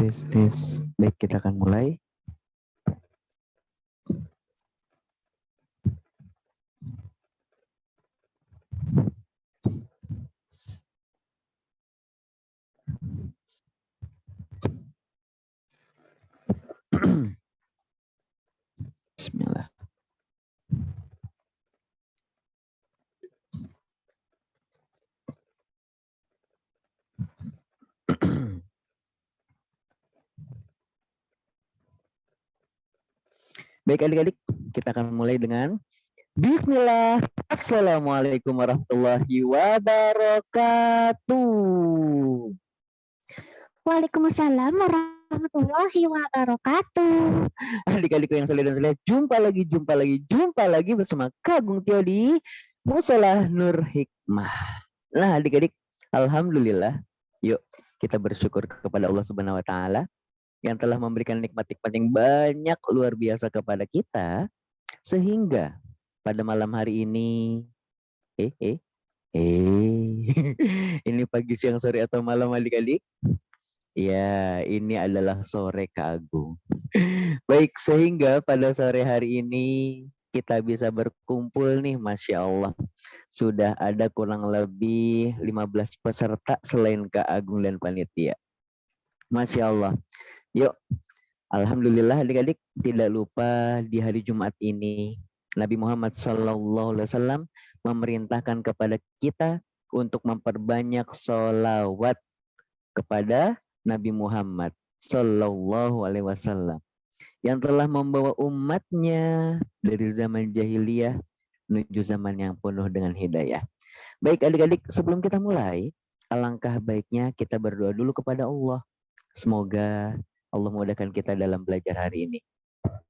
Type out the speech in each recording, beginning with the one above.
Tes, tes. Baik, kita akan mulai. Bismillah. Baik adik-adik, kita akan mulai dengan Bismillah. Assalamualaikum warahmatullahi wabarakatuh. Waalaikumsalam warahmatullahi wabarakatuh. Adik-adikku yang saleh dan saleh, jumpa lagi bersama Kagum Tio di Musola Nur Hikmah. Nah adik-adik, alhamdulillah, yuk kita bersyukur kepada Allah Subhanahu wa taala yang telah memberikan nikmat-nikmat yang banyak luar biasa kepada kita, sehingga pada malam hari ini ini pagi, siang, sore, atau malam adik-adik? Ya, ini adalah sore Kak Agung. Baik, sehingga pada sore hari ini kita bisa berkumpul nih, Masya Allah. Sudah ada kurang lebih 15 peserta selain Kak Agung dan panitia. Masya Allah. Yuk, alhamdulillah adik-adik, tidak lupa di hari Jumat ini Nabi Muhammad SAW memerintahkan kepada kita untuk memperbanyak sholawat kepada Nabi Muhammad SAW yang telah membawa umatnya dari zaman jahiliyah menuju zaman yang penuh dengan hidayah. Baik adik-adik, sebelum kita mulai, alangkah baiknya kita berdoa dulu kepada Allah. Semoga Allah memudahkan kita dalam belajar hari ini.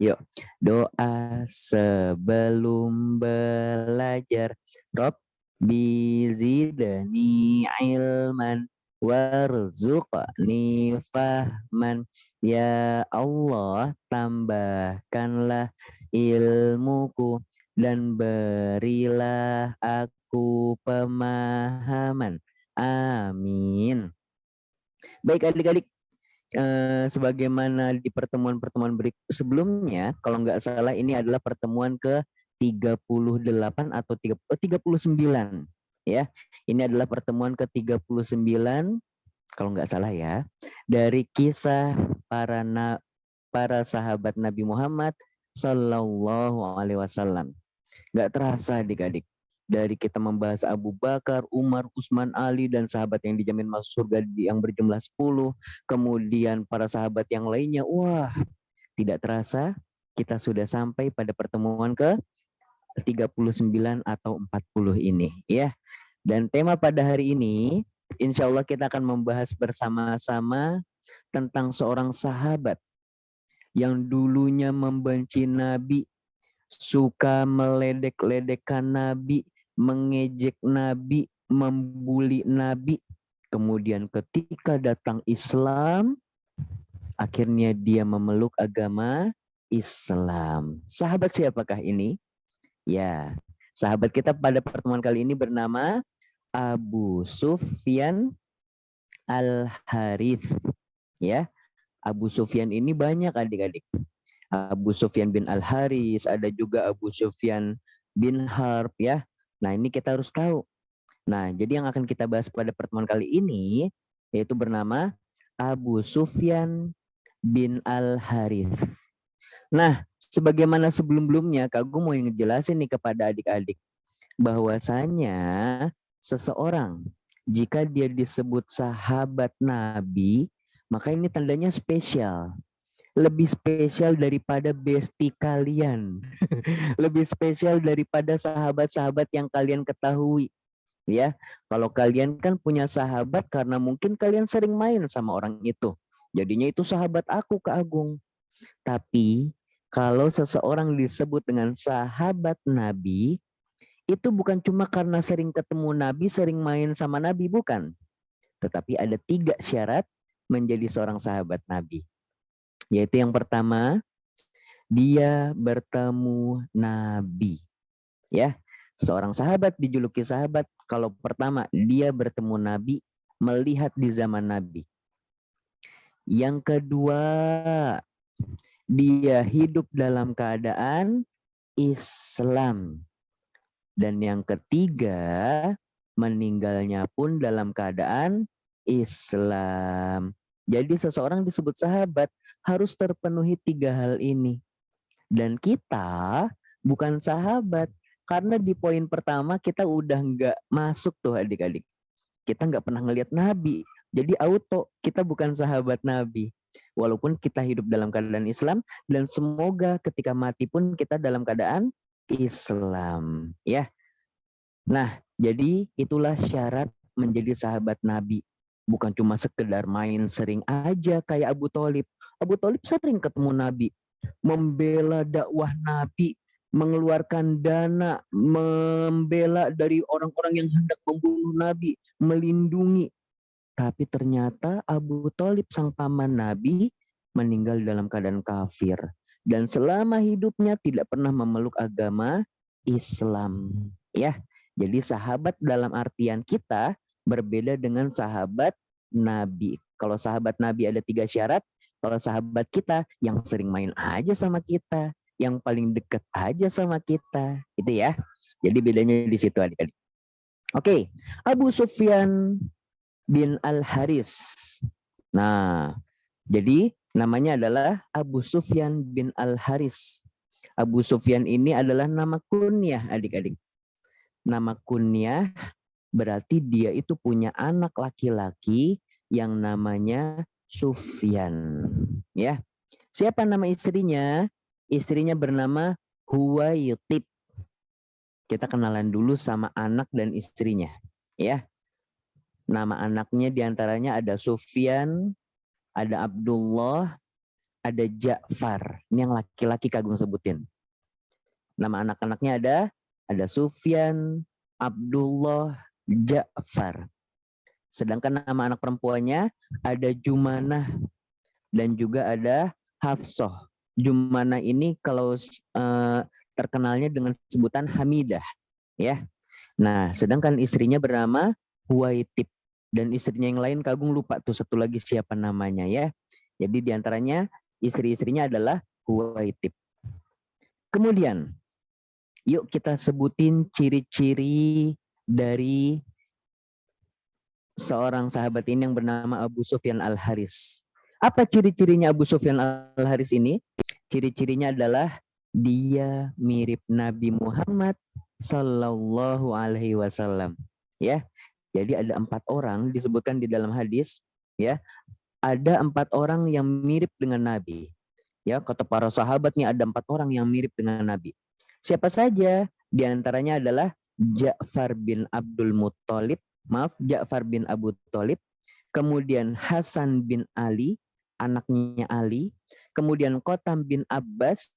Yuk, doa sebelum belajar. Rabbi zidni ilman warzuqni fahman. Ya Allah, tambahkanlah ilmuku dan berilah aku pemahaman. Amin. Baik adik-adik, sebagaimana di pertemuan-pertemuan sebelumnya, kalau nggak salah ini adalah pertemuan ke 38 atau 39 ya. Ini adalah pertemuan ke 39 kalau nggak salah ya, dari kisah para sahabat Nabi Muhammad Sallallahu Alaihi Wasallam. Nggak terasa adik-adik, dari kita membahas Abu Bakar, Umar, Utsman, Ali, dan sahabat yang dijamin masuk surga yang berjumlah 10, kemudian para sahabat yang lainnya, wah, tidak terasa kita sudah sampai pada pertemuan ke 39 atau 40 ini ya. Dan tema pada hari ini, insya Allah kita akan membahas bersama-sama tentang seorang sahabat yang dulunya membenci Nabi, suka meledek-ledekkan Nabi, mengejek Nabi, membuli Nabi. Kemudian ketika datang Islam, akhirnya dia memeluk agama Islam. Sahabat siapakah ini? Ya, sahabat kita pada pertemuan kali ini bernama Abu Sufyan Al-Harith. Ya, Abu Sufyan ini banyak adik-adik. Abu Sufyan bin Al-Haris, ada juga Abu Sufyan bin Harb ya. Nah, ini kita harus tahu. Nah, jadi yang akan kita bahas pada pertemuan kali ini yaitu bernama Abu Sufyan bin Al-Harith. Nah, sebagaimana sebelum-sebelumnya Kak Gu mau ngejelasin nih kepada adik-adik bahwasanya seseorang jika dia disebut sahabat Nabi, maka ini tandanya spesial. Lebih spesial daripada bestie kalian. Lebih spesial daripada sahabat-sahabat yang kalian ketahui. Ya, kalau kalian kan punya sahabat karena mungkin kalian sering main sama orang itu. Jadinya itu sahabat aku, Kak Agung. Tapi kalau seseorang disebut dengan sahabat Nabi, itu bukan cuma karena sering ketemu Nabi, sering main sama Nabi, bukan. Tetapi ada 3 syarat menjadi seorang sahabat Nabi. Yaitu yang pertama, dia bertemu Nabi. Ya, seorang sahabat dijuluki sahabat kalau pertama dia bertemu Nabi, melihat di zaman Nabi. Yang kedua, dia hidup dalam keadaan Islam. Dan yang ketiga, meninggalnya pun dalam keadaan Islam. Jadi seseorang disebut sahabat harus terpenuhi 3 hal ini. Dan kita bukan sahabat karena di poin pertama kita udah nggak masuk tuh adik-adik. Kita nggak pernah ngelihat Nabi. Jadi auto kita bukan sahabat Nabi. Walaupun kita hidup dalam keadaan Islam dan semoga ketika mati pun kita dalam keadaan Islam, ya. Nah, jadi itulah syarat menjadi sahabat Nabi. Bukan cuma sekedar main sering aja kayak Abu Thalib. Abu Thalib sering ketemu Nabi, membela dakwah Nabi, mengeluarkan dana, membela dari orang-orang yang hendak membunuh Nabi, melindungi. Tapi ternyata Abu Thalib sang paman Nabi meninggal dalam keadaan kafir. Dan selama hidupnya tidak pernah memeluk agama Islam. Ya, jadi sahabat dalam artian kita berbeda dengan sahabat Nabi. Kalau sahabat Nabi ada 3 syarat, kalau sahabat kita yang sering main aja sama kita, yang paling dekat aja sama kita, itu ya. Jadi bedanya di situ adik-adik. Oke, Abu Sufyan bin Al-Haris. Nah, jadi namanya adalah Abu Sufyan bin Al-Haris. Abu Sufyan ini adalah nama kunyah adik-adik. Nama kunyah berarti dia itu punya anak laki-laki yang namanya Sufyan. Ya. Siapa nama istrinya? Istrinya bernama Huwaitib. Kita kenalan dulu sama anak dan istrinya. Ya. Nama anaknya diantaranya ada Sufyan, ada Abdullah, ada Ja'far. Ini yang laki-laki Kak Agung sebutin. Nama anak-anaknya ada Sufyan, Abdullah, Ja'far. Sedangkan nama anak perempuannya ada Jumanah dan juga ada Hafsah. Jumanah ini kalau terkenalnya dengan sebutan Hamidah, ya. Nah, sedangkan istrinya bernama Huwaitib dan istrinya yang lain Kak Agung lupa tuh satu lagi siapa namanya ya. Jadi diantaranya istri-istrinya adalah Huwaitib. Kemudian, yuk kita sebutin ciri-ciri dari seorang sahabat ini yang bernama Abu Sufyan Al-Haris. Apa ciri-cirinya Abu Sufyan Al-Haris ini? Ciri-cirinya adalah dia mirip Nabi Muhammad Sallallahu Alaihi Wasallam. Ya, jadi ada 4 orang disebutkan di dalam hadis. Ya, ada 4 orang yang mirip dengan Nabi. Ya, kata para sahabat nih ada 4 orang yang mirip dengan Nabi. Siapa saja? Di antaranya adalah Ja'far bin Abdul Muttalib, Ja'far bin Abu Thalib, kemudian Hasan bin Ali, anaknya Ali, kemudian Qatam bin Abbas,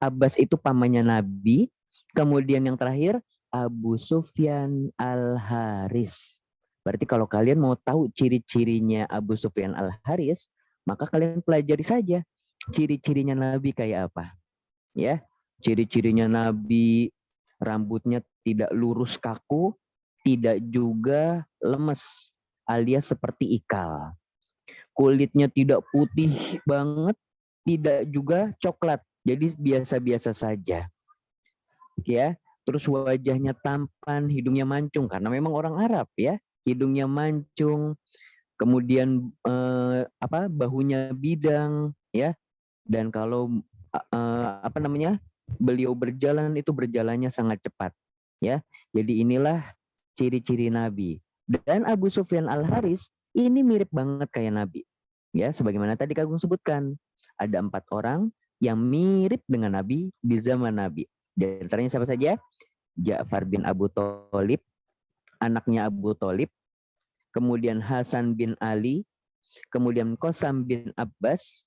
Abbas itu pamannya Nabi, kemudian yang terakhir Abu Sufyan Al-Haris. Berarti kalau kalian mau tahu ciri-cirinya Abu Sufyan Al-Haris, maka kalian pelajari saja ciri-cirinya Nabi kayak apa. Ya, ciri-cirinya Nabi rambutnya tidak lurus kaku, tidak juga lemes alias seperti ikal. Kulitnya tidak putih banget, tidak juga coklat. Jadi biasa-biasa saja. Ya, terus wajahnya tampan, hidungnya mancung karena memang orang Arab ya. Hidungnya mancung, kemudian bahunya bidang ya. Dan kalau beliau berjalan itu berjalannya sangat cepat ya. Jadi inilah ciri-ciri Nabi. Dan Abu Sufyan Al-Haris ini mirip banget kayak Nabi. Ya, sebagaimana tadi Kak Agung sebutkan, ada 4 orang yang mirip dengan Nabi di zaman Nabi. Di antaranya siapa saja? Ja'far bin Abu Thalib, anaknya Abu Thalib, kemudian Hasan bin Ali, kemudian Qasam bin Abbas,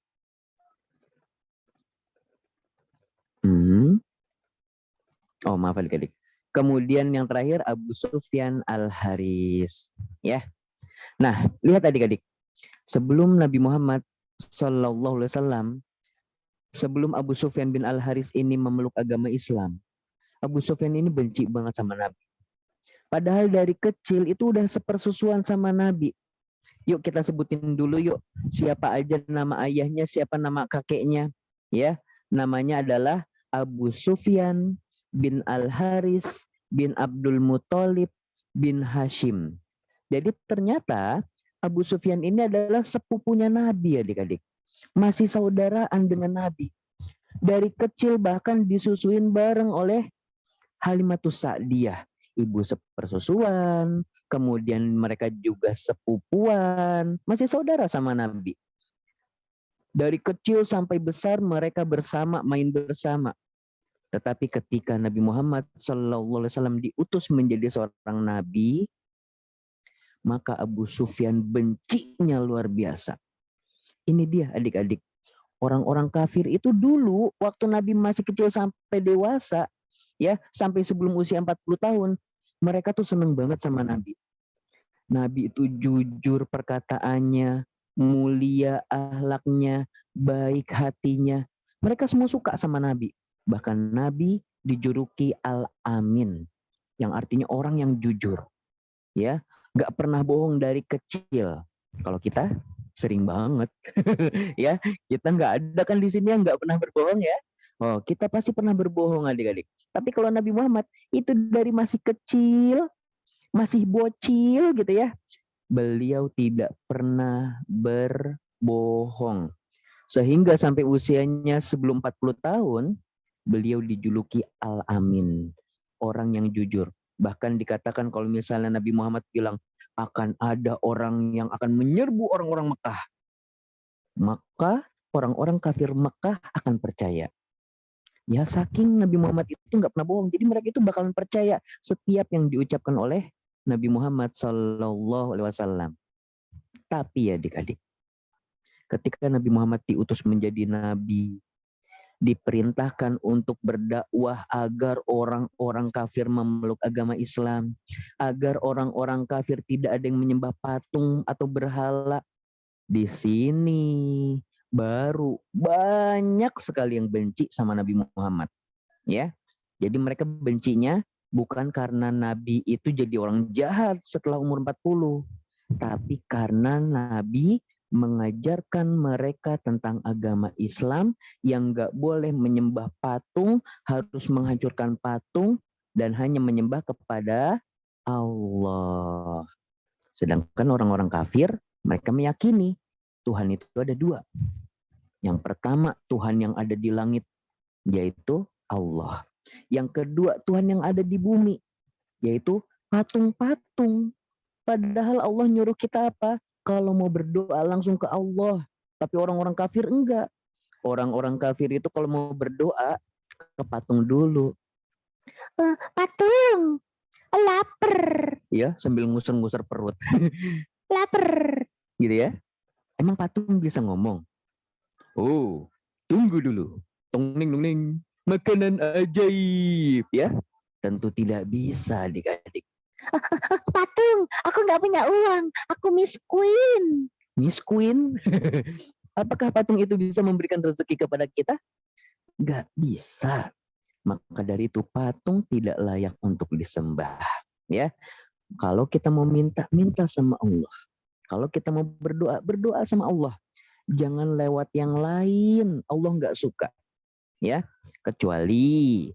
oh maaf adik-adik. Kemudian yang terakhir Abu Sufyan Al-Haris. Ya. Nah, lihat adik-adik. Sebelum Nabi Muhammad Sallallahu Alaihi Wasallam, sebelum Abu Sufyan bin Al-Haris ini memeluk agama Islam, Abu Sufyan ini benci banget sama Nabi. Padahal dari kecil itu udah sepersusuan sama Nabi. Yuk kita sebutin dulu yuk. Siapa aja nama ayahnya, siapa nama kakeknya. Ya, namanya adalah Abu Sufyan bin Al-Haris bin Abdul Muthalib bin Hashim. Jadi ternyata Abu Sufyan ini adalah sepupunya Nabi, adik-adik. Masih saudaraan dengan Nabi. Dari kecil bahkan disusuin bareng oleh Halimatus Sa'diyah, ibu sepersusuan, kemudian mereka juga sepupuan, masih saudara sama Nabi. Dari kecil sampai besar mereka bersama, main bersama. Tetapi ketika Nabi Muhammad SAW diutus menjadi seorang nabi, maka Abu Sufyan bencinya luar biasa. Ini dia adik-adik. Orang-orang kafir itu dulu waktu Nabi masih kecil sampai dewasa, ya, sampai sebelum usia 40 tahun, mereka tuh seneng banget sama Nabi. Nabi itu jujur perkataannya, mulia akhlaknya, baik hatinya. Mereka semua suka sama Nabi. Bahkan Nabi dijuluki Al-Amin, yang artinya orang yang jujur. Ya, nggak pernah bohong dari kecil. Kalau kita sering banget, ya, kita nggak ada kan di sini yang nggak pernah berbohong ya. Oh, kita pasti pernah berbohong adik-adik. Tapi kalau Nabi Muhammad itu dari masih kecil, masih bocil gitu ya, beliau tidak pernah berbohong. Sehingga sampai usianya sebelum 40 tahun, beliau dijuluki Al-Amin, orang yang jujur. Bahkan dikatakan kalau misalnya Nabi Muhammad bilang akan ada orang yang akan menyerbu orang-orang Mekah, maka orang-orang kafir Mekah akan percaya. Ya saking Nabi Muhammad itu nggak pernah bohong, jadi mereka itu bakalan percaya setiap yang diucapkan oleh Nabi Muhammad Sallallahu Alaihi Wasallam. Tapi ya adik-adik, ketika Nabi Muhammad diutus menjadi nabi, diperintahkan untuk berdakwah agar orang-orang kafir memeluk agama Islam, agar orang-orang kafir tidak ada yang menyembah patung atau berhala. Di sini baru banyak sekali yang benci sama Nabi Muhammad, ya. Jadi mereka bencinya bukan karena Nabi itu jadi orang jahat setelah umur 40, tapi karena Nabi mengajarkan mereka tentang agama Islam yang gak boleh menyembah patung, harus menghancurkan patung dan hanya menyembah kepada Allah. Sedangkan orang-orang kafir, mereka meyakini Tuhan itu ada dua. Yang pertama, Tuhan yang ada di langit, yaitu Allah. Yang kedua, Tuhan yang ada di bumi, yaitu patung-patung. Padahal Allah nyuruh kita apa? Kalau mau berdoa langsung ke Allah. Tapi orang-orang kafir enggak. Orang-orang kafir itu kalau mau berdoa ke patung dulu. Patung, lapar, Ya, sambil ngusir-ngusir perut. lapar. Gitu ya. Emang patung bisa ngomong? Oh, tunggu dulu. Tong ning ning ning. Makanan ajaib ya. Tentu tidak bisa adik-adik. Patung, aku nggak punya uang. Aku miskin. Miskin. Apakah patung itu bisa memberikan rezeki kepada kita? Gak bisa. Maka dari itu patung tidak layak untuk disembah. Ya, kalau kita mau minta, minta sama Allah. Kalau kita mau berdoa, berdoa sama Allah. Jangan lewat yang lain. Allah nggak suka. Ya, kecuali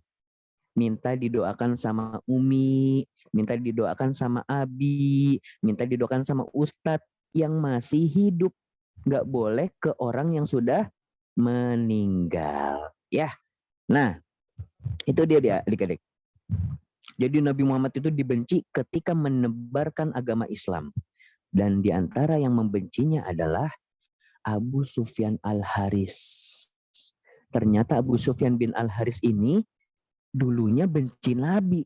minta didoakan sama Umi, minta didoakan sama Abi, minta didoakan sama Ustadz yang masih hidup. Nggak boleh ke orang yang sudah meninggal. Ya, nah itu dia adik-adik. Jadi Nabi Muhammad itu dibenci ketika menebarkan agama Islam. Dan di antara yang membencinya adalah Abu Sufyan Al-Haris. Ternyata Abu Sufyan bin Al-Haris ini dulunya benci Nabi.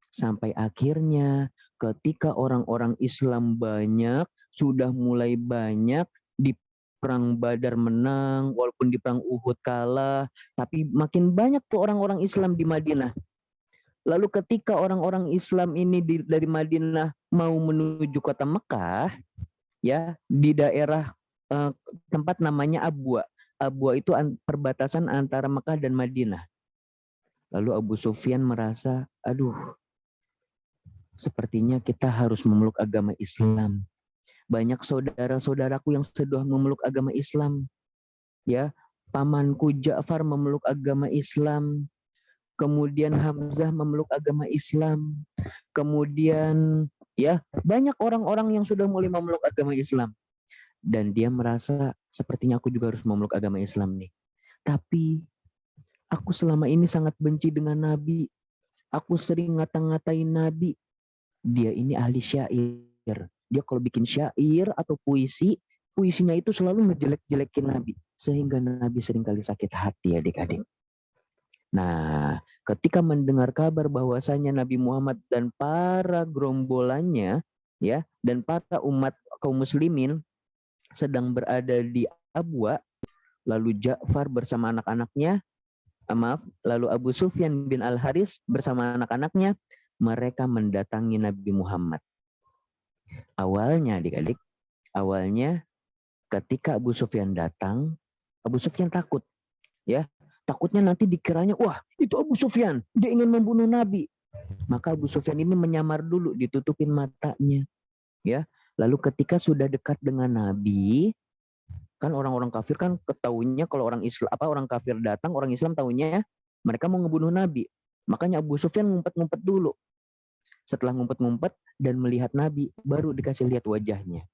Sampai akhirnya ketika orang-orang Islam banyak, sudah mulai banyak, di perang Badar menang, walaupun di perang Uhud kalah, tapi makin banyak tuh orang-orang Islam di Madinah. Lalu ketika orang-orang Islam ini dari Madinah mau menuju kota Mekah, ya, di daerah tempat namanya Abwa. Abwa itu perbatasan antara Mekah dan Madinah. Lalu Abu Sufyan merasa, aduh, sepertinya kita harus memeluk agama Islam. banyak saudara-saudaraku yang sudah memeluk agama Islam, ya. Pamanku Ja'far memeluk agama Islam, kemudian Hamzah memeluk agama Islam, kemudian ya banyak orang-orang yang sudah mulai memeluk agama Islam, dan dia merasa sepertinya aku juga harus memeluk agama Islam nih. Tapi aku selama ini sangat benci dengan Nabi. Aku sering ngata-ngatain Nabi. Dia ini ahli syair. Dia kalau bikin syair atau puisi, puisinya itu selalu ngejelek-jelekin Nabi. Sehingga Nabi seringkali sakit hati, adik-adik. Nah, ketika mendengar kabar bahwasanya Nabi Muhammad dan para gerombolannya, ya, dan para umat kaum muslimin sedang berada di Abwa, lalu Ja'far bersama anak-anaknya, lalu Abu Sufyan bin Al-Haris bersama anak-anaknya, mereka mendatangi Nabi Muhammad. Awalnya adik-adik, ketika Abu Sufyan datang, Abu Sufyan takut, ya, takutnya nanti dikiranya, wah itu Abu Sufyan, dia ingin membunuh Nabi. Maka Abu Sufyan ini menyamar dulu, ditutupin matanya, ya. Lalu ketika sudah dekat dengan Nabi, kan orang-orang kafir kan ketahuinya kalau orang Islam orang kafir datang, orang Islam tahunya mereka mau ngebunuh Nabi. Makanya Abu Sufyan ngumpet-ngumpet dulu. Setelah ngumpet-ngumpet dan melihat Nabi, baru dikasih lihat wajahnya.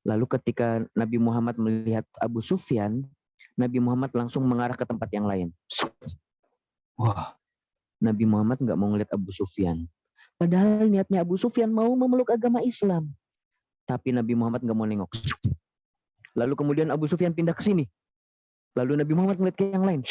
Lalu ketika Nabi Muhammad melihat Abu Sufyan, Nabi Muhammad langsung mengarah ke tempat yang lain. Wah, Nabi Muhammad nggak mau ngeliat Abu Sufyan. Padahal niatnya Abu Sufyan mau memeluk agama Islam. Tapi Nabi Muhammad nggak mau nengok. Lalu kemudian Abu Sufyan pindah ke sini. Lalu Nabi Muhammad ngeliat ke yang lain.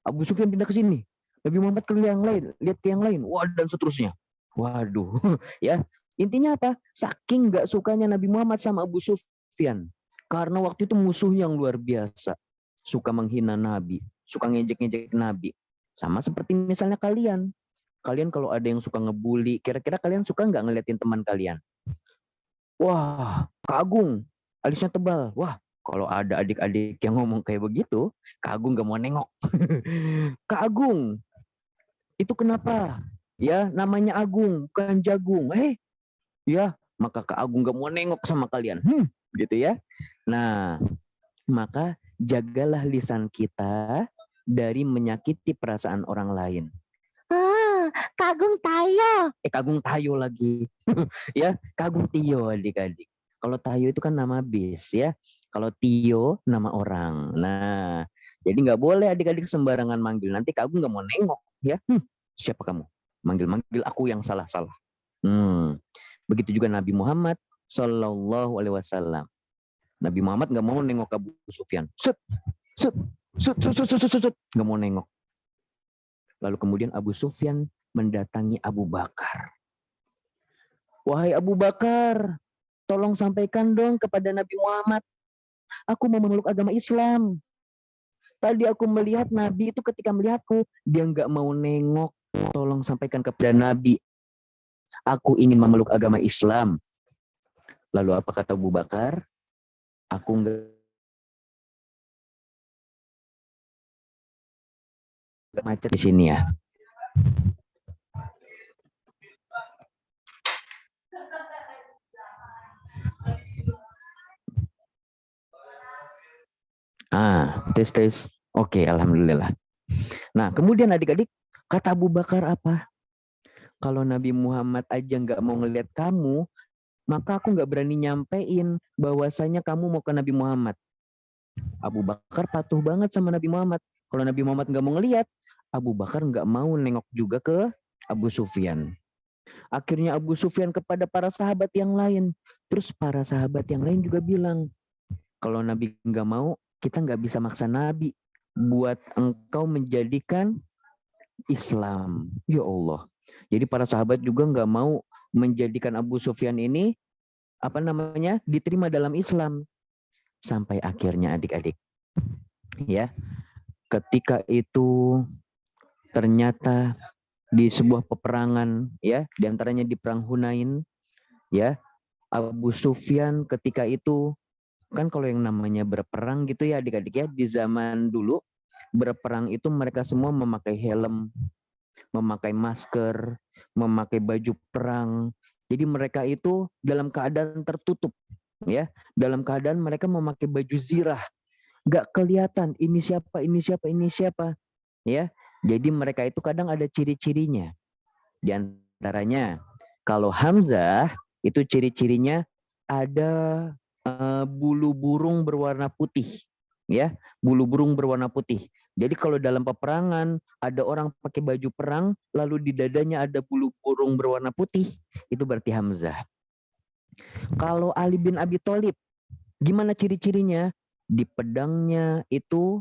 Abu Sufyan pindah ke sini. Nabi Muhammad ke yang lain, lihat ke yang lain. Wah, dan seterusnya. Waduh, ya. Intinya apa? Saking nggak sukanya Nabi Muhammad sama Abu Sufyan. Karena waktu itu musuh yang luar biasa. Suka menghina Nabi, suka ngejek-ngejek Nabi. Sama seperti misalnya kalian. Kalian kalau ada yang suka ngebully, kira-kira kalian suka nggak ngeliatin teman kalian? Wah, Kak Agung, alisnya tebal. Wah, kalau ada adik-adik yang ngomong kayak begitu, Kak Agung nggak mau nengok. Kak Agung, itu kenapa? Ya, namanya Agung, bukan Jagung. Ya, maka Kak Agung gak mau nengok sama kalian. Gitu ya. Nah, maka jagalah lisan kita dari menyakiti perasaan orang lain. Kagung Tayo. Kagung Tayo lagi. Ya, Kagung Tio adik-adik. Kalau Tayo itu kan nama bis ya. Kalau Tio nama orang. Nah, jadi nggak boleh adik-adik sembarangan manggil. Nanti Kagung nggak mau nengok ya. Siapa kamu? Manggil-manggil aku yang salah-salah. Begitu juga Nabi Muhammad Sallallahu Alaihi Wasallam. Nabi Muhammad nggak mau nengok Abu Sufyan. Nggak mau nengok. Lalu kemudian Abu Sufyan mendatangi Abu Bakar. Wahai Abu Bakar, tolong sampaikan dong kepada Nabi Muhammad. Aku mau memeluk agama Islam. Tadi aku melihat Nabi itu ketika melihatku, dia nggak mau nengok. Tolong sampaikan kepada Nabi. Aku ingin memeluk agama Islam. Lalu apa kata Abu Bakar? Aku nggak macet di sini ya. Tes. Oke, alhamdulillah. Nah, kemudian adik-adik, kata Abu Bakar apa? Kalau Nabi Muhammad aja nggak mau ngelihat kamu, maka aku nggak berani nyampein bahwasanya kamu mau ke Nabi Muhammad. Abu Bakar patuh banget sama Nabi Muhammad. Kalau Nabi Muhammad nggak mau ngelihat, Abu Bakar nggak mau nengok juga ke Abu Sufyan. Akhirnya Abu Sufyan kepada para sahabat yang lain. Terus para sahabat yang lain juga bilang, kalau Nabi nggak mau, kita nggak bisa maksa Nabi buat engkau menjadikan Islam. Ya Allah. Jadi para sahabat juga nggak mau menjadikan Abu Sufyan ini diterima dalam Islam. Sampai akhirnya adik-adik, ya, ketika itu ternyata di sebuah peperangan, ya, diantaranya di perang Hunain, ya, Abu Sufyan ketika itu kan kalau yang namanya berperang gitu ya adik-adik ya, di zaman dulu berperang itu mereka semua memakai helm, memakai masker, memakai baju perang, Jadi mereka itu dalam keadaan tertutup, ya, dalam keadaan mereka memakai baju zirah, nggak kelihatan ini siapa, ini siapa, ini siapa, ya. Jadi mereka itu kadang ada ciri-cirinya. Di antaranya, kalau Hamzah itu ciri-cirinya ada bulu burung berwarna putih, ya, bulu burung berwarna putih. Jadi kalau dalam peperangan ada orang pakai baju perang, lalu di dadanya ada bulu burung berwarna putih, itu berarti Hamzah. Kalau Ali bin Abi Thalib, gimana ciri-cirinya? Di pedangnya itu,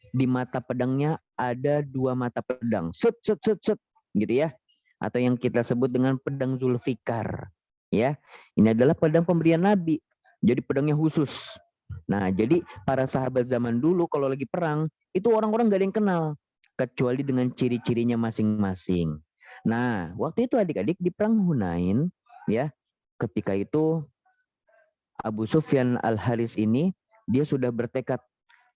di mata pedangnya ada 2 mata pedang, set set set set, gitu ya. Atau yang kita sebut dengan pedang Zulfikar, ya. Ini adalah pedang pemberian Nabi. Jadi pedangnya khusus. Nah, jadi para sahabat zaman dulu kalau lagi perang, itu orang-orang gak ada yang kenal, kecuali dengan ciri-cirinya masing-masing. Nah, waktu itu adik-adik di perang Hunain, ya, ketika itu Abu Sufyan Al-Haris ini, dia sudah bertekad,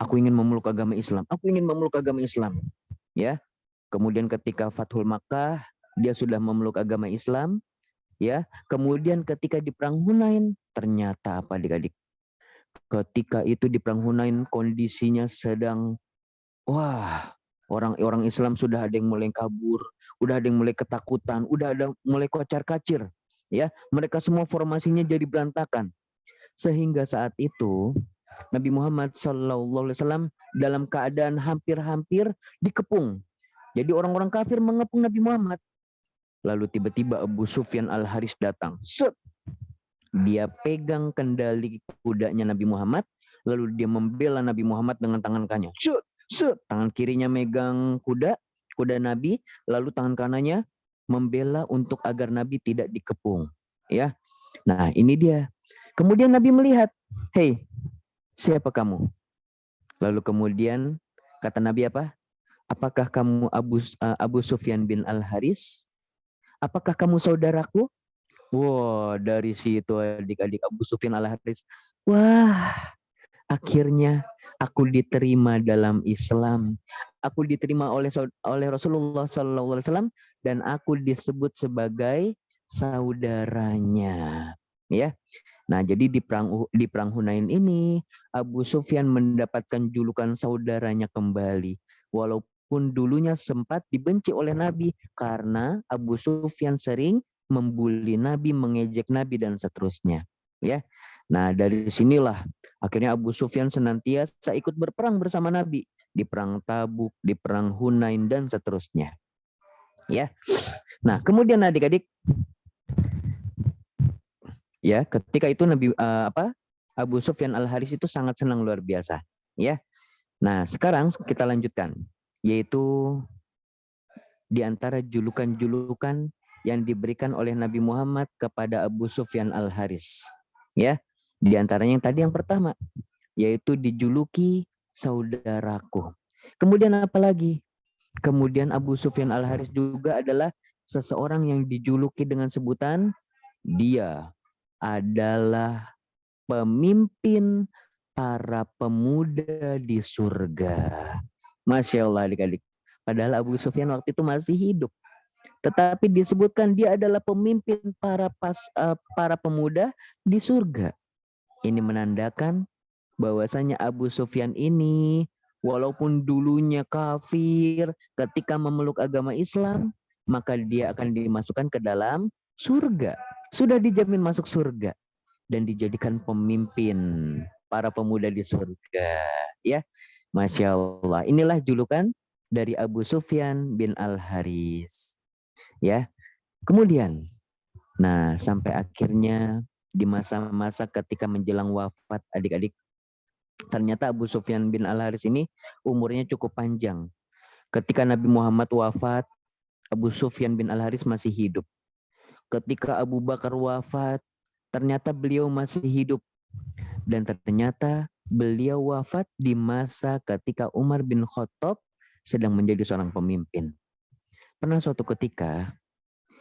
aku ingin memeluk agama Islam, aku ingin memeluk agama Islam, ya. Kemudian ketika Fathul Makkah, dia sudah memeluk agama Islam, ya. Kemudian ketika di perang Hunain, ternyata apa adik-adik? Ketika itu di perang Hunain kondisinya sedang, wah, orang-orang Islam sudah ada yang mulai kabur, udah ada yang mulai ketakutan, udah ada mulai kocar-kacir, ya. Mereka semua formasinya jadi berantakan. Sehingga saat itu Nabi Muhammad SAW dalam keadaan hampir-hampir dikepung. Jadi orang-orang kafir mengepung Nabi Muhammad. Lalu tiba-tiba Abu Sufyan Al-Haris datang. Set. Dia pegang kendali kudanya Nabi Muhammad, lalu dia membela Nabi Muhammad dengan tangan kanannya. Set, set. Tangan kirinya megang kuda Nabi, lalu tangan kanannya membela untuk agar Nabi tidak dikepung. Ya. Nah, ini dia. Kemudian Nabi melihat, "Hei, siapa kamu?" Lalu kemudian kata Nabi apa? "Apakah kamu Abu Sufyan bin Al-Haris? Apakah kamu saudaraku?" Wah, dari situ adik-adik Abu Sufyan Al-Haris, wah, akhirnya aku diterima dalam Islam. Aku diterima oleh Rasulullah SAW dan aku disebut sebagai saudaranya. Ya. Nah, jadi di perang Hunain ini Abu Sufyan mendapatkan julukan saudaranya kembali. Walaupun dulunya sempat dibenci oleh Nabi karena Abu Sufyan sering membuli Nabi, mengejek Nabi dan seterusnya, ya. Nah, dari sinilah akhirnya Abu Sufyan senantiasa ikut berperang bersama Nabi di perang Tabuk, di perang Hunain dan seterusnya. Ya. Nah, kemudian adik-adik, ya, ketika itu Abu Sufyan Al-Haris itu sangat senang luar biasa, ya. Nah, sekarang kita lanjutkan, yaitu di antara julukan-julukan yang diberikan oleh Nabi Muhammad kepada Abu Sufyan Al-Haris. Ya, di antaranya yang tadi yang pertama, yaitu dijuluki saudaraku. Kemudian apa lagi? Kemudian Abu Sufyan Al-Haris juga adalah seseorang yang dijuluki dengan sebutan dia adalah pemimpin para pemuda di surga. Masya Allah adik-adik. Padahal Abu Sufyan waktu itu masih hidup. Tetapi disebutkan dia adalah pemimpin para pemuda di surga. Ini menandakan bahwasanya Abu Sufyan ini walaupun dulunya kafir, ketika memeluk agama Islam, maka dia akan dimasukkan ke dalam surga. Sudah dijamin masuk surga dan dijadikan pemimpin para pemuda di surga. Ya, Masya Allah. Inilah julukan dari Abu Sufyan bin Al-Haris. Ya, kemudian, nah sampai akhirnya di masa-masa ketika menjelang wafat adik-adik, ternyata Abu Sufyan bin Al-Haris ini umurnya cukup panjang. Ketika Nabi Muhammad wafat, Abu Sufyan bin Al-Haris masih hidup. Ketika Abu Bakar wafat, ternyata beliau masih hidup. Dan ternyata beliau wafat di masa ketika Umar bin Khattab sedang menjadi seorang pemimpin. Pernah suatu ketika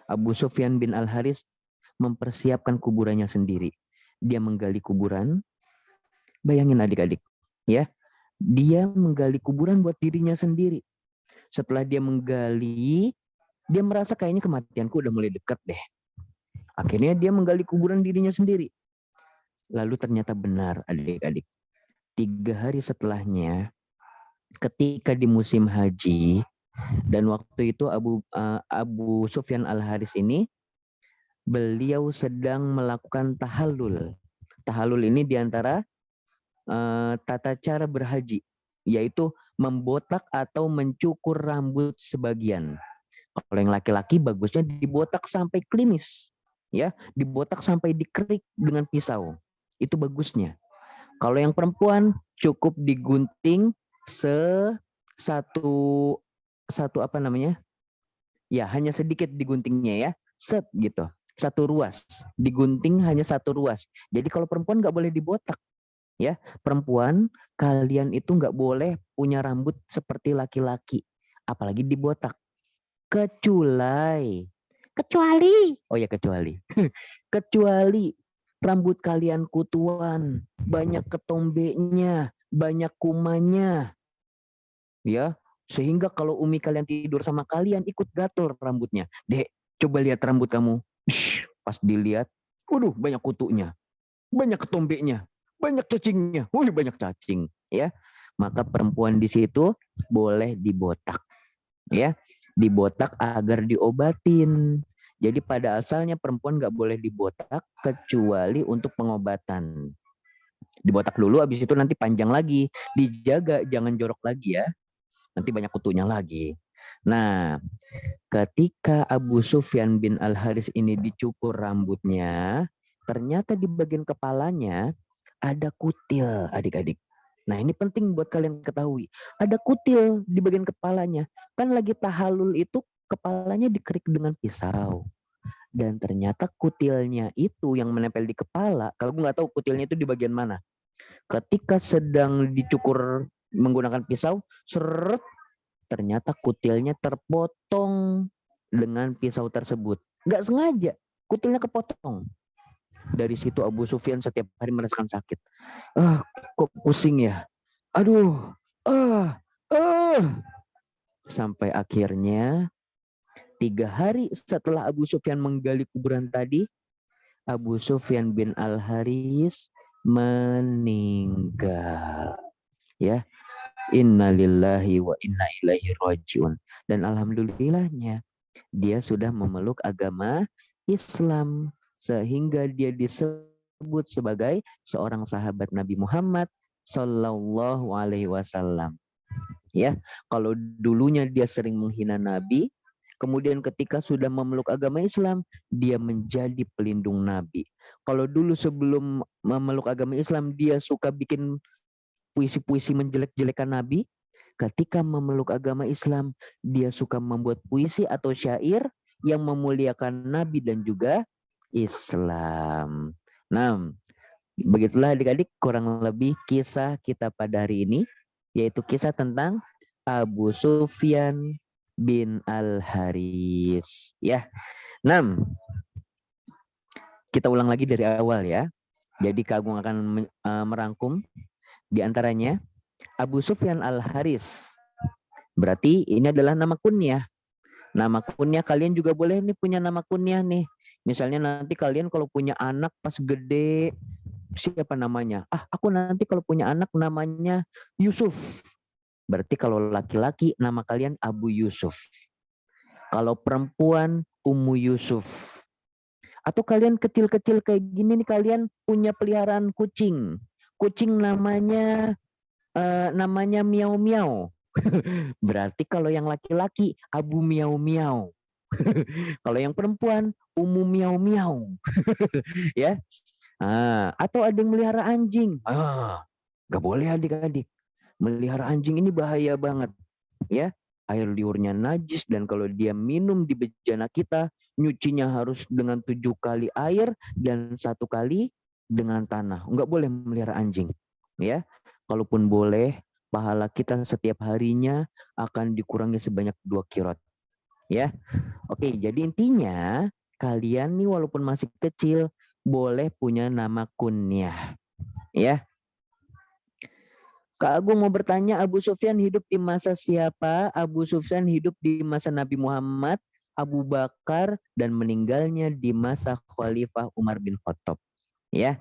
Abu Sufyan bin Al-Haris mempersiapkan kuburannya sendiri. Dia menggali kuburan. Bayangin adik-adik, ya. Dia menggali kuburan buat dirinya sendiri. Setelah dia menggali, dia merasa kayaknya kematianku udah mulai dekat deh. Akhirnya dia menggali kuburan dirinya sendiri. Lalu ternyata benar adik-adik. 3 hari setelahnya, ketika di musim haji, dan waktu itu Abu Sufyan Al-Haris ini, beliau sedang melakukan tahallul. Tahallul ini diantara tata cara berhaji, yaitu membotak atau mencukur rambut sebagian. Kalau yang laki-laki bagusnya dibotak sampai klimis, ya, dibotak sampai dikerik dengan pisau. Itu bagusnya. Kalau yang perempuan cukup digunting satu apa namanya? Ya, hanya sedikit diguntingnya ya, set gitu. Satu ruas, digunting hanya satu ruas. Jadi kalau perempuan nggak boleh dibotak, ya. Perempuan, kalian itu nggak boleh punya rambut seperti laki-laki, apalagi dibotak. Kecuali, oh ya kecuali, kecuali rambut kalian kutuan, banyak ketombenya, banyak kumannya, ya, sehingga kalau umi kalian tidur sama kalian ikut gatel rambutnya. Dek, coba lihat rambut kamu. Pas dilihat, waduh, banyak kutunya, banyak ketombenya, banyak cacingnya, banyak cacing, ya. Maka perempuan di situ boleh dibotak, ya, dibotak agar diobatin. Jadi pada asalnya perempuan nggak boleh dibotak kecuali untuk pengobatan. Dibotak dulu, habis itu nanti panjang lagi, dijaga jangan jorok lagi ya, nanti banyak kutunya lagi. Nah, ketika Abu Sufyan bin Al-Haris ini dicukur rambutnya, ternyata di bagian kepalanya ada kutil, adik-adik. Nah, ini penting buat kalian ketahui. Ada kutil di bagian kepalanya. Kan lagi tahallul itu kepalanya dikerik dengan pisau. Dan ternyata kutilnya itu yang menempel di kepala. Kalau gue nggak tahu kutilnya itu di bagian mana. Ketika sedang dicukur menggunakan pisau, seret, ternyata kutilnya terpotong dengan pisau tersebut. Nggak sengaja, kutilnya kepotong. Dari situ Abu Sufyan setiap hari merasakan sakit. Kok pusing ya? Aduh, sampai akhirnya 3 hari setelah Abu Sufyan menggali kuburan tadi, Abu Sufyan bin Al-Haris meninggal. Ya, innalillahi wa inna ilaihi rajiun. Dan alhamdulillahnya dia sudah memeluk agama Islam sehingga dia disebut sebagai seorang sahabat Nabi Muhammad Sallallahu Alaihi Wasallam. Ya, kalau dulunya dia sering menghina Nabi, kemudian ketika sudah memeluk agama Islam, dia menjadi pelindung Nabi. Kalau dulu sebelum memeluk agama Islam, dia suka bikin puisi-puisi menjelek-jelekan Nabi. Ketika memeluk agama Islam, dia suka membuat puisi atau syair yang memuliakan Nabi dan juga Islam. Nah, begitulah adik-adik kurang lebih kisah kita pada hari ini, yaitu kisah tentang Abu Sufyan bin Al-Haris. Ya, 6. Kita ulang lagi dari awal ya. Jadi Kak Agung akan merangkum di antaranya Abu Sufyan Al-Haris. Berarti ini adalah nama kunyah. Nama kunyah kalian juga boleh nih punya nama kunyah nih. Misalnya nanti kalian kalau punya anak pas gede, siapa namanya? Aku nanti kalau punya anak namanya Yusuf. Berarti kalau laki-laki nama kalian Abu Yusuf. Kalau perempuan Ummu Yusuf. Atau kalian kecil-kecil kayak gini nih, kalian punya peliharaan kucing. Kucing namanya Miau Miau. Berarti kalau yang laki-laki Abu Miau Miau. Kalau yang perempuan Ummu Miau Miau. Ya. Atau ada yang melihara anjing. Gak boleh adik-adik. Melihara anjing ini bahaya banget. Ya. Air liurnya najis, dan kalau dia minum di bejana kita, nyucinya harus dengan 7 kali air dan 1 kali dengan tanah. Enggak boleh melihara anjing. Ya. Kalaupun boleh, pahala kita setiap harinya akan dikurangi sebanyak 2 kirot. Ya. Oke, jadi intinya kalian nih walaupun masih kecil boleh punya nama kunyah. Ya. Kak Agung mau bertanya, Abu Sufyan hidup di masa siapa? Abu Sufyan hidup di masa Nabi Muhammad Abu Bakar, dan meninggalnya di masa Khalifah Umar bin Khattab. Ya.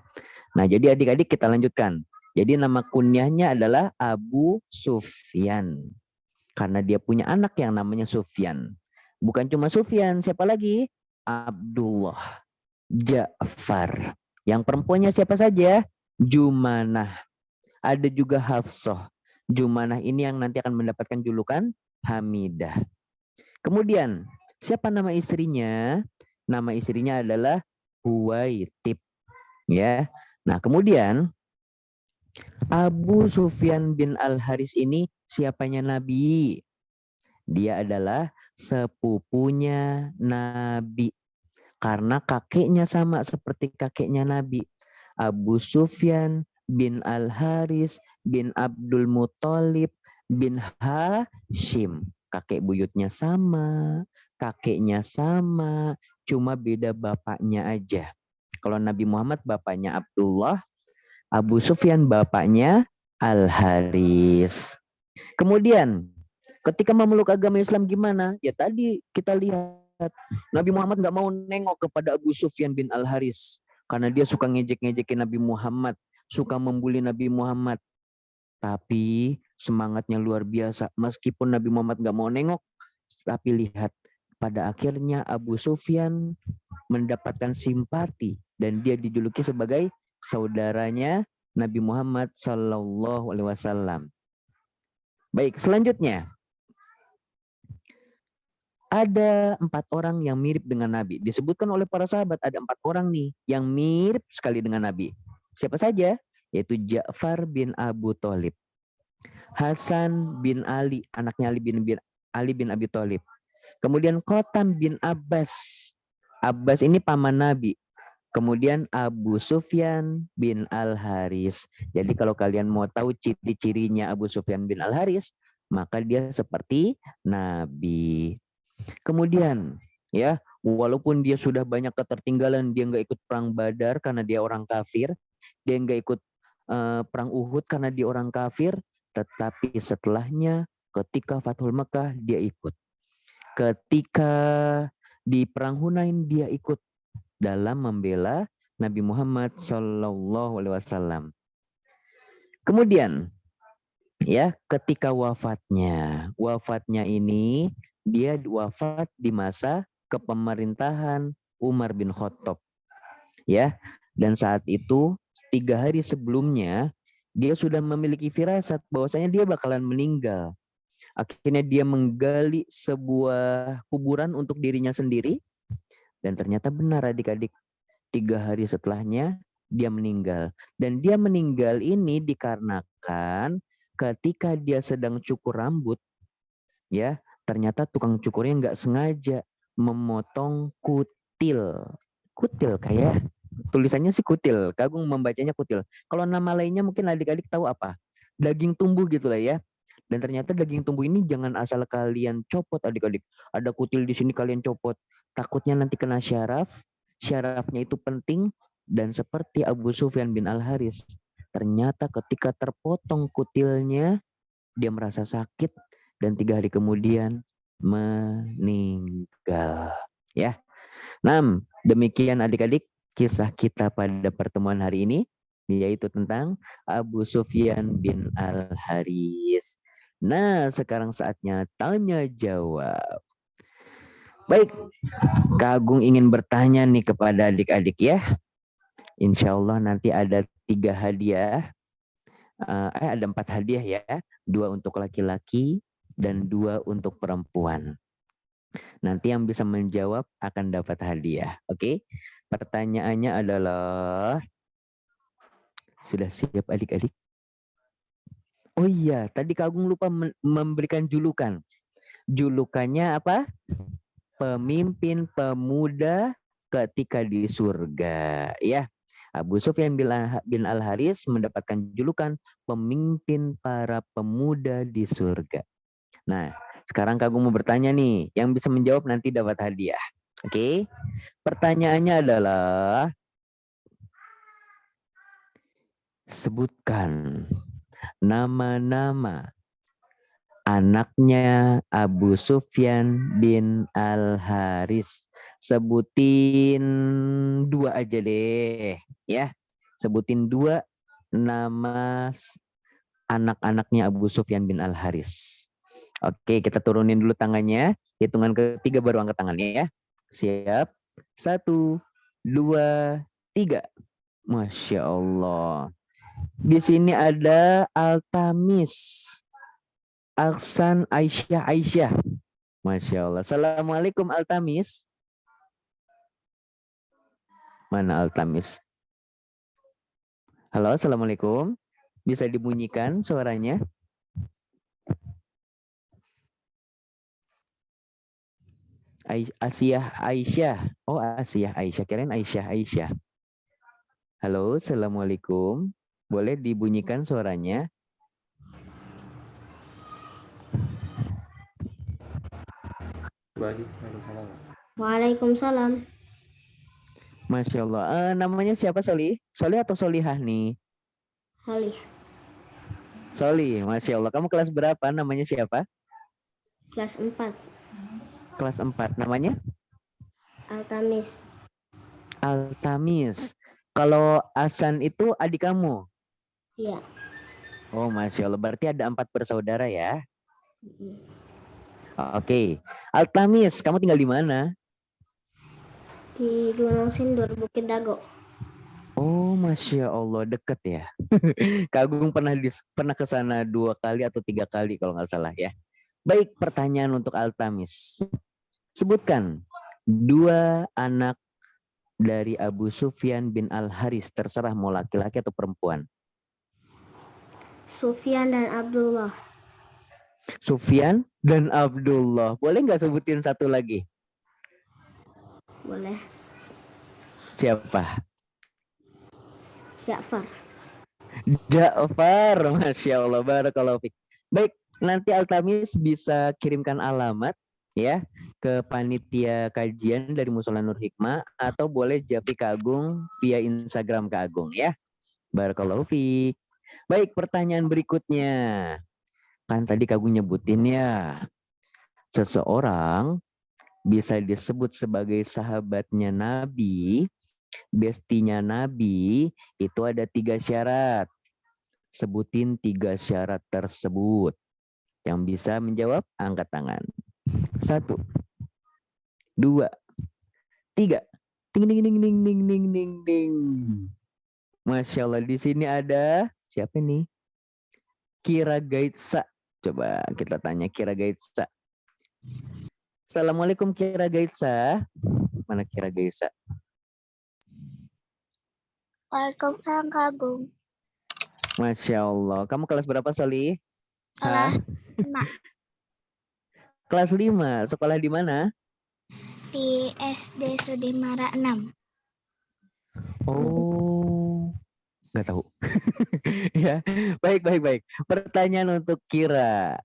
Nah, jadi adik-adik kita lanjutkan. Jadi nama kunyahnya adalah Abu Sufyan. Karena dia punya anak yang namanya Sufyan. Bukan cuma Sufyan, siapa lagi? Abdullah, Ja'far. Yang perempuannya siapa saja? Jumanah. Ada juga Hafsah. Jumanah ini yang nanti akan mendapatkan julukan Hamidah. Kemudian, siapa nama istrinya? Nama istrinya adalah Huwaitib. Ya. Nah, kemudian Abu Sufyan bin Al-Haris ini siapanya Nabi? Dia adalah sepupunya Nabi. Karena kakeknya sama seperti kakeknya Nabi. Abu Sufyan bin Al-Haris bin Abdul Muthalib bin Hashim. Kakek buyutnya sama, kakeknya sama, cuma beda bapaknya aja. Kalau Nabi Muhammad bapaknya Abdullah, Abu Sufyan bapaknya Al-Haris. Kemudian ketika memeluk agama Islam gimana? Ya tadi kita lihat Nabi Muhammad nggak mau nengok kepada Abu Sufyan bin Al-Haris karena dia suka ngejek-ngejekin Nabi Muhammad, suka membuli Nabi Muhammad. Tapi semangatnya luar biasa. Meskipun Nabi Muhammad nggak mau nengok, tapi lihat pada akhirnya Abu Sufyan mendapatkan simpati dan dia dijuluki sebagai saudaranya Nabi Muhammad Sallallahu Alaihi Wasallam. Baik, selanjutnya ada 4 orang yang mirip dengan Nabi. Disebutkan oleh para sahabat ada 4 orang nih yang mirip sekali dengan Nabi. Siapa saja? Yaitu Ja'far bin Abu Thalib, Hasan bin Ali, anaknya Ali bin Abi Thalib. Kemudian Qatam bin Abbas. Abbas ini paman Nabi. Kemudian Abu Sufyan bin Al-Haris. Jadi kalau kalian mau tahu ciri-cirinya Abu Sufyan bin Al-Haris, maka dia seperti Nabi. Kemudian ya, walaupun dia sudah banyak ketertinggalan, dia nggak ikut perang Badar karena dia orang kafir, dia nggak ikut perang Uhud karena dia orang kafir, tetapi setelahnya ketika Fathul Mekah dia ikut. Ketika di perang Hunain dia ikut dalam membela Nabi Muhammad Sallallahu Alaihi Wasallam. Kemudian ya, ketika wafatnya ini dia wafat di masa kepemerintahan Umar bin Khattab. Ya, dan saat itu 3 hari sebelumnya dia sudah memiliki firasat bahwasanya dia bakalan meninggal. Akhirnya dia menggali sebuah kuburan untuk dirinya sendiri dan ternyata benar adik-adik, 3 hari setelahnya dia meninggal. Dan dia meninggal ini dikarenakan ketika dia sedang cukur rambut, ya ternyata tukang cukurnya nggak sengaja memotong kutil. Kutil kayak tulisannya sih kutil, Kagung membacanya kutil. Kalau nama lainnya mungkin adik-adik tahu apa? Daging tumbuh gitu lah ya. Dan ternyata daging tumbuh ini jangan asal kalian copot adik-adik. Ada kutil di sini kalian copot. Takutnya nanti kena syaraf. Syarafnya itu penting. Dan seperti Abu Sufyan bin Al-Haris, ternyata ketika terpotong kutilnya, dia merasa sakit dan 3 hari kemudian meninggal. Ya. Nah, demikian adik-adik kisah kita pada pertemuan hari ini, yaitu tentang Abu Sufyan bin Al-Haris. Nah, sekarang saatnya tanya jawab. Baik, Kak Agung ingin bertanya nih kepada adik-adik ya. Insya Allah nanti ada 3 hadiah. Ada 4 hadiah ya. 2 untuk laki-laki dan 2 untuk perempuan. Nanti yang bisa menjawab akan dapat hadiah. Oke? Pertanyaannya adalah, sudah siap adik-adik? Oh iya, tadi Kak Agung lupa memberikan julukan. Julukannya apa? Pemimpin pemuda ketika di surga. Ya, Abu Sufyan bin Al-Haris mendapatkan julukan pemimpin para pemuda di surga. Nah, sekarang Kak Agung mau bertanya nih. Yang bisa menjawab nanti dapat hadiah. Oke? Pertanyaannya adalah, sebutkan nama-nama anaknya Abu Sufyan bin Al-Haris. Sebutin 2 aja deh, ya. Sebutin 2 nama anak-anaknya Abu Sufyan bin Al-Haris. Oke, kita turunin dulu tangannya. Hitungan ketiga baru angkat tangannya ya. Siap. 1, 2, 3. Masya Allah. Di sini ada Altamis, Aksan, Aisyah. Masya Allah. Assalamualaikum Altamis. Mana Altamis? Halo, Assalamualaikum. Bisa dibunyikan suaranya? Aisyah. Oh, Aisyah. Kirain Aisyah. Halo, Assalamualaikum. Boleh dibunyikan suaranya? Waalaikumsalam. Masya Allah. Namanya siapa, Soli? Soli atau Solihah nih? Soli, Masya Allah. Kamu kelas berapa? Namanya siapa? Kelas 4. Kelas 4. Namanya? Altamis. Kalau Hasan itu adik kamu? Iya. Oh, Masya Allah. Berarti ada 4 bersaudara ya? Oke. Altamis, kamu tinggal di mana? Di Gunung Sindur, Bukit Dago. Oh, Masya Allah. Deket ya? Kak Agung pernah ke sana 2 kali atau 3 kali kalau nggak salah ya. Baik, pertanyaan untuk Altamis. Sebutkan 2 anak dari Abu Sufyan bin Al-Haris. Terserah mau laki-laki atau perempuan. Sufyan dan Abdullah. Sufyan dan Abdullah. Boleh nggak sebutin satu lagi? Boleh. Siapa? Ja'far. Masya Allah. Barakallahu fiik. Baik, nanti Altamis bisa kirimkan alamat ya ke panitia kajian dari Mushola Nur Hikmah, atau boleh japri Kak Agung via Instagram Kak Agung ya. Barakallahu fiik. Baik, pertanyaan berikutnya. Kan tadi Kak Agung nyebutin ya, seseorang bisa disebut sebagai sahabatnya Nabi, bestinya Nabi, itu ada 3 syarat. Sebutin 3 syarat tersebut. Yang bisa menjawab, angkat tangan. 1, 2, 3. Ting ding ding ding ding ding ding ding. Masya Allah, di sini ada siapa nih? Kira Gaitsa. Coba kita tanya Kira Gaitsa. Assalamualaikum Kira Gaitsa. Mana Kira Gaitsa? Waalaikumsalam, Kak Agung. Masya Allah. Kamu kelas berapa, Soli? Kelas 5. Kelas 5. Sekolah di mana? Di SD Sudimara 6. Oh, nggak tahu. Ya, baik. Pertanyaan untuk Kira.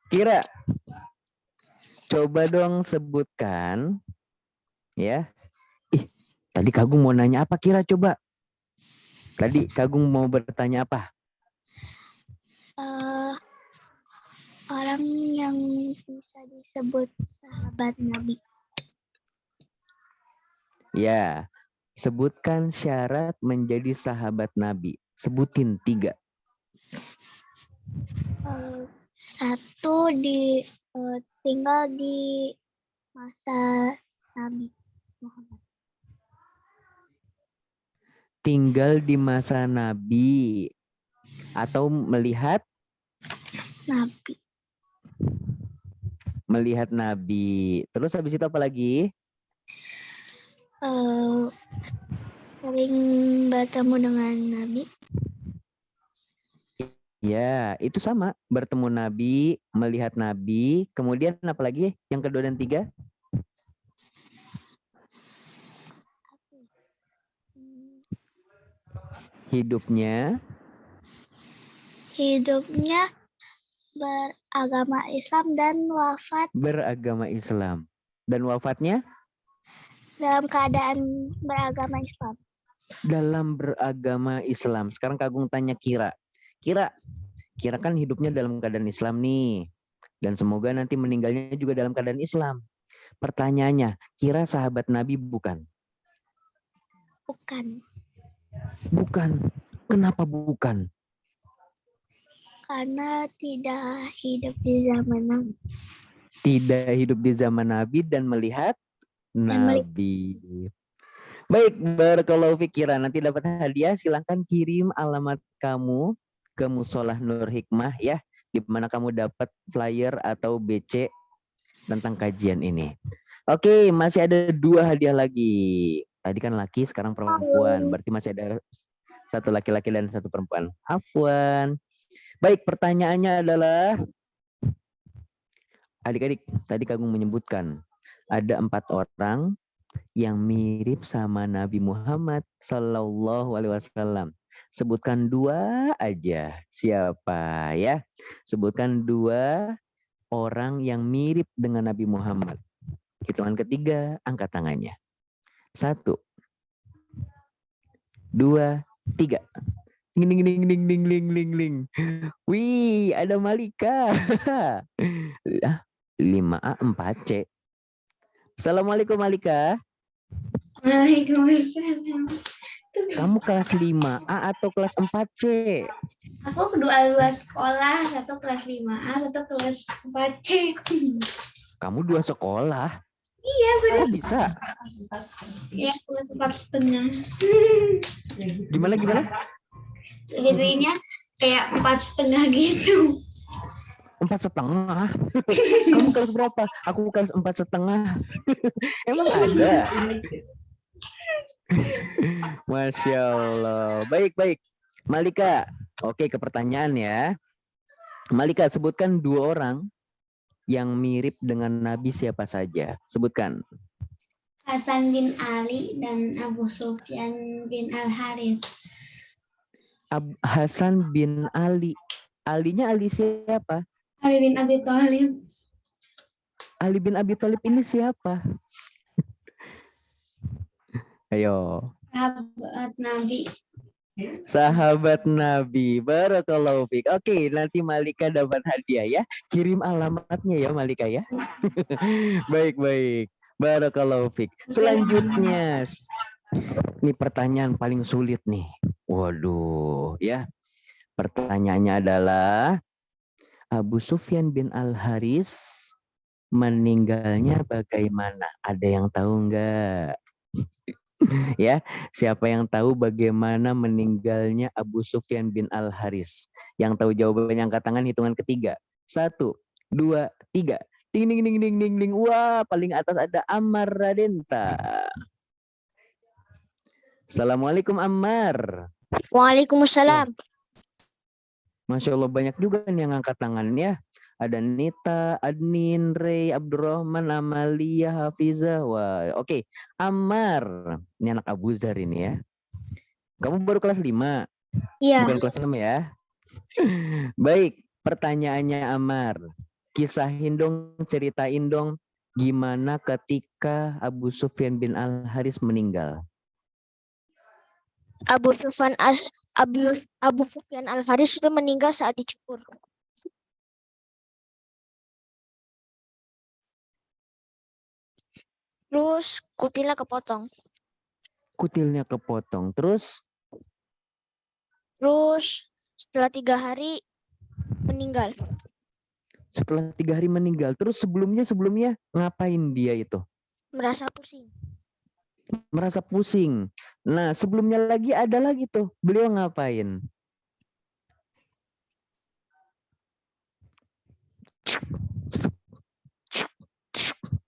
Kira, coba dong sebutkan, ya. Tadi Kagum mau nanya apa, Kira? Coba. Tadi Kagum mau bertanya apa? Orang yang bisa disebut sahabat Nabi. Ya, sebutkan syarat menjadi sahabat Nabi. Sebutin 3. 1, tinggal di masa Nabi Muhammad. Tinggal di masa Nabi atau melihat Nabi. Melihat Nabi. Terus habis itu apa lagi? Sering bertemu dengan Nabi. Ya, itu sama. Bertemu Nabi, melihat Nabi. Kemudian apa lagi? Yang kedua dan 3? Hidupnya beragama Islam dan wafat. Beragama Islam. Dan wafatnya? Dalam keadaan beragama Islam. Dalam beragama Islam. Sekarang Kak Agung tanya Kira. Kira kan hidupnya dalam keadaan Islam nih. Dan semoga nanti meninggalnya juga dalam keadaan Islam. Pertanyaannya, kira sahabat Nabi bukan? Bukan. Bukan. Kenapa bukan? Karena tidak hidup di zaman Nabi. Tidak hidup di zaman Nabi dan melihat Nabi. Baik, barakallahu fikira. Nanti dapat hadiah, silahkan kirim alamat kamu ke Musolah Nur Hikmah ya, di mana kamu dapat flyer atau BC tentang kajian ini. Oke, masih ada 2 hadiah lagi. Tadi kan laki, sekarang perempuan. Berarti masih ada 1 laki-laki dan 1 perempuan. Afwan. Baik, pertanyaannya adalah, adik-adik, tadi Kagum menyebutkan ada 4 orang yang mirip sama Nabi Muhammad Sallallahu Alaihi Wasallam. Sebutkan 2 aja. Siapa ya? Sebutkan 2 orang yang mirip dengan Nabi Muhammad. Hitungan ketiga, angkat tangannya. 1, 2, 3. Ding ding ding ding ding ding ding ding. Wih, ada Malika. 5A 4C. Assalamualaikum Malika. Waalaikumsalam. Kamu kelas 5A atau kelas 4C? Aku kedua sekolah, satu kelas 5A, satu kelas 4C. Kamu 2 sekolah. Iya, benar. Kok bisa? Ya, kelas 4,5. Gimana? Jadinya kayak 4,5 gitu. 4,5. Kamu kelas berapa? Aku kelas 4,5. Emang ada? Masya Allah. Baik. Malika. Oke, ke pertanyaan ya. Malika, sebutkan 2 orang yang mirip dengan Nabi siapa saja. Sebutkan. Hasan bin Ali dan Abu Sufyan bin Al-Harith. Hasan bin Ali. Alinya Ali siapa? Ali bin Abi Thalib. Ali bin Abi Thalib ini siapa? Ayo. Sahabat Nabi. Sahabat Nabi. Barakallahu fiik. Oke, nanti Malika dapat hadiah ya. Kirim alamatnya ya Malika ya. Baik. Barakallahu fiik. Selanjutnya, ini pertanyaan paling sulit nih. Waduh, ya. Pertanyaannya adalah Abu Sufyan bin Al-Haris meninggalnya bagaimana? Ada yang tahu enggak? Ya, siapa yang tahu bagaimana meninggalnya Abu Sufyan bin Al-Haris? Yang tahu jawabannya angkat tangan, hitungan ketiga. 1, 2, 3. Ding ding ding ding ding ding. Wah, paling atas ada Ammar Radenta. Assalamualaikum Ammar. Waalaikumsalam. Masya Allah, banyak juga nih yang angkat tangannya. Ada Nita, Adnin, Ray, Abdurrahman, Amalia, Hafizah. Wah, oke. Ammar. Ini anak Abu Zar ini ya. Kamu baru kelas 5. Iya. Bukan kelas 6 ya. Baik, pertanyaannya Ammar. Kisahin dong, ceritain dong gimana ketika Abu Sufyan bin Al-Haris meninggal. Abu Sufyan Al-Haris itu meninggal saat dicukur. Terus kutilnya kepotong. Kutilnya kepotong. Terus Setelah 3 hari meninggal. setelah 3 hari meninggal. Terus sebelumnya ngapain dia itu? Merasa pusing. Merasa pusing. Nah, sebelumnya lagi ada lagi tuh. Beliau ngapain?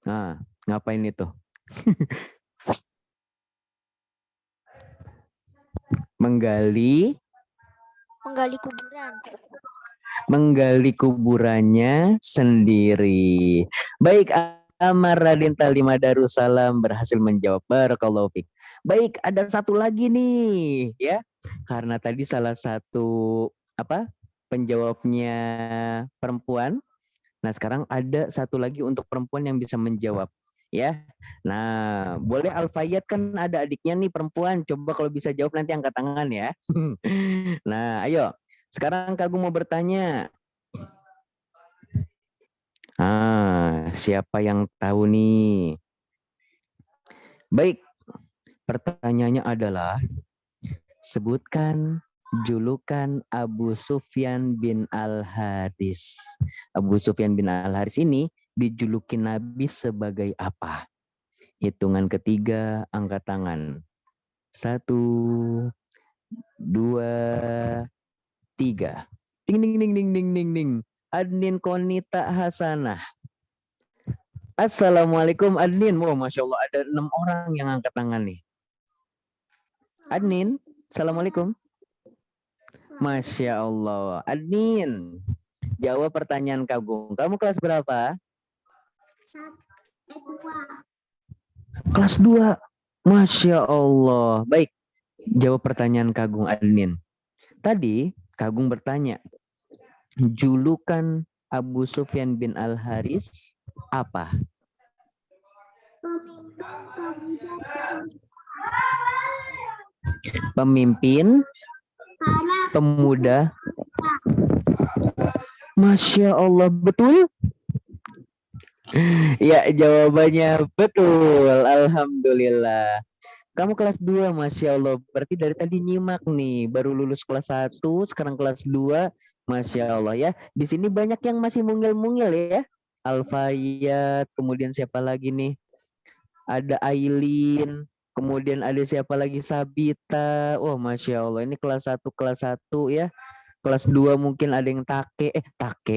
Nah, ngapain itu? Menggali kuburan. Menggali kuburannya sendiri. Baik, Ammar Radinta 5 Darussalam berhasil menjawab. Barakallahu fiik. Baik, ada satu lagi nih ya. Karena tadi salah satu penjawabnya perempuan. Nah, sekarang ada satu lagi untuk perempuan yang bisa menjawab ya. Nah, boleh Al-Fayyad, kan ada adiknya nih perempuan. Coba kalau bisa jawab nanti angkat tangan ya. Nah, ayo. Sekarang Kagum mau bertanya. Siapa yang tahu nih? Baik, pertanyaannya adalah sebutkan julukan Abu Sufyan bin Al-Haris. Abu Sufyan bin Al-Haris ini dijuluki Nabi sebagai apa? Hitungan ketiga, angkat tangan. 1, 2, 3. Ding ding ding ding ding ding ding. Adnin Konita Hasanah. Assalamualaikum Adnin. Wow, Masya Allah ada 6 orang yang angkat tangan nih. Adnin, Assalamualaikum. Masya Allah. Adnin, jawab pertanyaan Kagung. Kamu kelas berapa? Kelas 2. Masya Allah. Baik, jawab pertanyaan Kagung Adnin. Tadi Kagung bertanya, julukan Abu Sufyan bin Al-Haris apa? Pemimpin pemuda. Masya Allah, betul? Ya, jawabannya betul. Alhamdulillah. Kamu kelas 2, Masya Allah. Berarti dari tadi nyimak nih. Baru lulus kelas 1, sekarang kelas 2. Masya Allah ya. Di sini banyak yang masih mungil-mungil ya. Alfayat, kemudian siapa lagi nih? Ada Aileen, kemudian ada siapa lagi? Sabita. Oh, Masya Allah. Ini kelas 1 ya. Kelas 2 mungkin ada yang TK.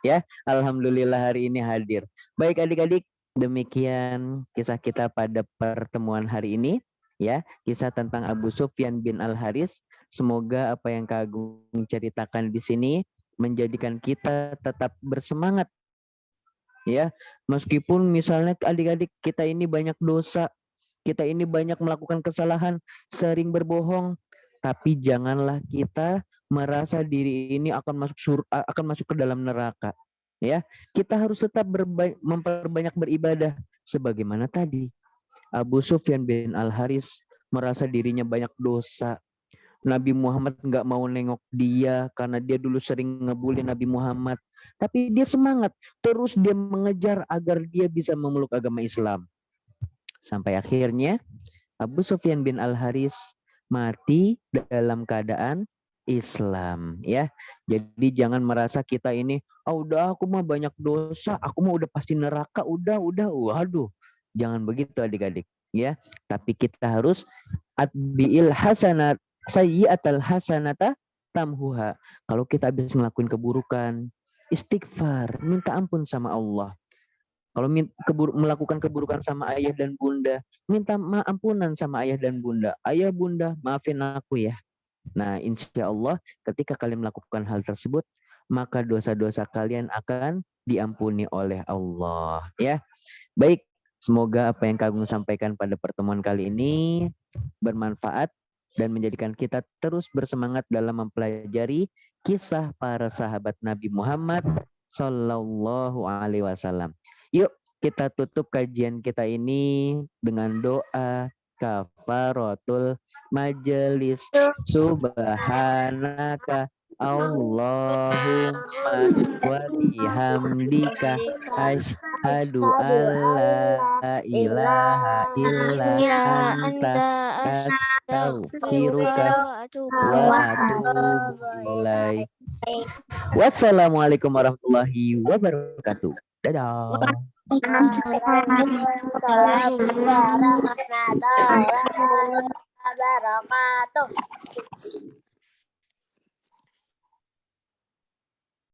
Ya, Alhamdulillah hari ini hadir. Baik adik-adik, demikian kisah kita pada pertemuan hari ini. Ya, kisah tentang Abu Sufyan bin Al-Haris. Semoga apa yang Kak Agung ceritakan di sini menjadikan kita tetap bersemangat. Ya, meskipun misalnya adik-adik kita ini banyak dosa, kita ini banyak melakukan kesalahan, sering berbohong, tapi janganlah kita merasa diri ini akan masuk ke dalam neraka. Ya, kita harus tetap memperbanyak beribadah sebagaimana tadi Abu Sufyan bin Al-Haris merasa dirinya banyak dosa. Nabi Muhammad nggak mau nengok dia karena dia dulu sering ngebully Nabi Muhammad. Tapi dia semangat, terus dia mengejar agar dia bisa memeluk agama Islam. Sampai akhirnya Abu Sufyan bin Al-Haris mati dalam keadaan Islam, ya. Jadi jangan merasa kita ini, udah aku mah banyak dosa, aku mah udah pasti neraka, udah, waduh. Jangan begitu adik-adik, ya. Tapi kita harus atbi'il hasanat sayyi'atal hasanata tamhuha. Kalau kita habis ngelakuin keburukan, istighfar, minta ampun sama Allah. Kalau melakukan keburukan sama ayah dan bunda, minta ampunan sama ayah dan bunda. Ayah bunda, maafin aku ya. Nah, insya Allah ketika kalian melakukan hal tersebut, maka dosa-dosa kalian akan diampuni oleh Allah. Ya, baik. Semoga apa yang Kak Agung sampaikan pada pertemuan kali ini bermanfaat dan menjadikan kita terus bersemangat dalam mempelajari kisah para sahabat Nabi Muhammad Sallallahu Alaihi Wasallam. Yuk kita tutup kajian kita ini dengan doa kafaratul majelis. Subhanaka Allahumma wa bihamdika asyhadu alla ilaha illa anta astaghfiruka wa atubu ilaik. Wassalamualaikum warahmatullahi wabarakatuh. Dadah. Waalaikumsalam warahmatullahi wabarakatuh.